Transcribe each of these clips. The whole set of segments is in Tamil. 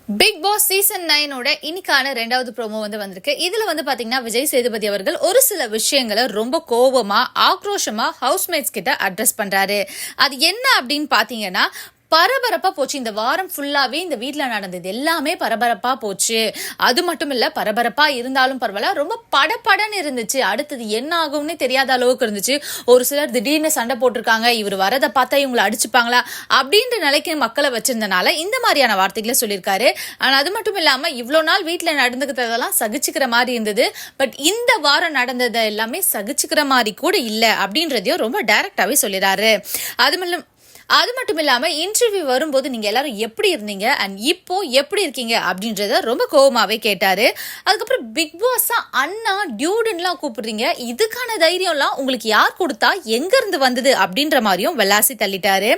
பிக் பாஸ் சீசன் 9 இன்னைக்கான 2வது ப்ரோமோ வந்திருக்கு. இதுல பாத்தீங்கன்னா விஜய் சேதுபதி அவர்கள் ஒரு சில விஷயங்களை ரொம்ப கோபமா ஆக்ரோஷமா ஹவுஸ்மேட்ஸ் கிட்ட அட்ரஸ் பண்றாரு. அது என்ன அப்படின்னு பாத்தீங்கன்னா, பரபரப்பா போச்சு. இந்த வாரம் ஃபுல்லாவே இந்த வீட்டுல நடந்தது எல்லாமே பரபரப்பா போச்சு. அது மட்டும் இல்ல, பரபரப்பா இருந்தாலும் பரவாயில்ல, ரொம்ப படபடன்னு இருந்துச்சு. அடுத்தது என்ன ஆகும்னு தெரியாத அளவுக்கு இருந்துச்சு. ஒரு சிலர் திடீர்னு சண்டை போட்டிருக்காங்க, இவர் வரதை பார்த்தா இவங்களை அடிச்சுப்பாங்களா அப்படின்ற நிலைக்கு மக்களை வச்சிருந்தனால இந்த மாதிரியான வார்த்தைகளை சொல்லியிருக்காரு. ஆனா அது மட்டும் இல்லாம இவ்வளவு நாள் வீட்டுல நடந்துக்கிறதெல்லாம் சகிச்சுக்கிற மாதிரி இருந்தது. பட் இந்த வாரம் நடந்தது எல்லாமே சகிச்சுக்கிற மாதிரி கூட இல்ல அப்படின்றதையும் ரொம்ப டைரக்டாவே சொல்லிடுறாரு. அது மட்டும் இல்லாம இன்டர்வியூ வரும்போது நீங்க எல்லாரும் எப்படி இருந்தீங்க அண்ட் இப்போ எப்படி இருக்கீங்க அப்படின்றத ரொம்ப கோபமாவே கேட்டாரு. அதுக்கப்புறம் பிக் பாஸா அண்ணா டியூடுன்னுலாம் கூப்பிடுறீங்க, இதுக்கான தைரியம்லாம் உங்களுக்கு யார் கொடுத்தா, எங்க இருந்து வந்தது அப்படின்ற மாதிரியும் வெள்ளாசி தள்ளிட்டாரு.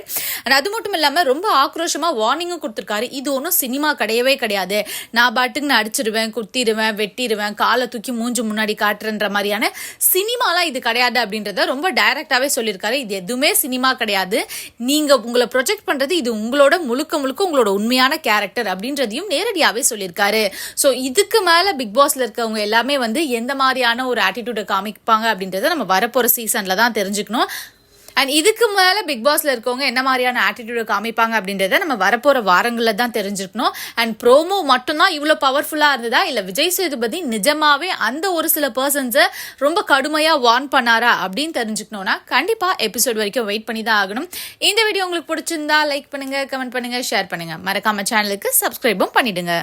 அது மட்டும் இல்லாம ரொம்ப ஆக்ரோஷமா வார்னிங்கும் கொடுத்துருக்காரு. இது ஒன்றும் சினிமா கிடையவே கிடையாது, நான் பாட்டுக்கு நான் அடிச்சிடுவேன், குத்திடுவேன், வெட்டிடுவேன், காலை தூக்கி மூஞ்சி முன்னாடி காட்டுறன்ற மாதிரியான சினிமாலாம் இது கிடையாது அப்படின்றத ரொம்ப டைரக்டாவே சொல்லியிருக்காரு. இது எதுவுமே சினிமா கிடையாது, நீங்க உங்களை ப்ரொஜெக்ட் பண்றது இது உங்களோட முழுக்க உங்களோட உண்மையான கேரக்டர் அப்படின்றதையும் நேரடியாவே சொல்லியிருக்காரு. ஸோ இதுக்கு மேல பிக் பாஸ்ல இருக்கவங்க எல்லாமே எந்த மாதிரியான ஒரு ஆட்டிடியூட காமிப்பாங்க அப்படின்றத நம்ம வரப்போற சீசன்ல தான் தெரிஞ்சுக்கணும். அண்ட் இதுக்கு மேல பிக் பாஸ்ல இருக்கவங்க என்ன மாதிரியான ஆட்டிடியூட காமிப்பாங்க அப்படின்றத நம்ம வரப்போற வாரங்கள்ல தான் தெரிஞ்சுக்கணும். அண்ட் ப்ரோமோ மட்டும்தான் இவ்வளவு பவர்ஃபுல்லா இருந்ததா, இல்ல விஜய் சேதுபதி நிஜமாவே அந்த ஒரு சில பர்சன்ஸை ரொம்ப கடுமையா வார்ன் பண்ணாரா அப்படின்னு தெரிஞ்சுக்கணும்னா கண்டிப்பா எபிசோட் வரைக்கும் வெயிட் பண்ணி தான் ஆகணும். இந்த வீடியோ உங்களுக்கு பிடிச்சிருந்தா லைக் பண்ணுங்க, கமெண்ட் பண்ணுங்க, ஷேர் பண்ணுங்க, மறக்காம சேனலுக்கு சப்ஸ்கிரைபும் பண்ணிடுங்க.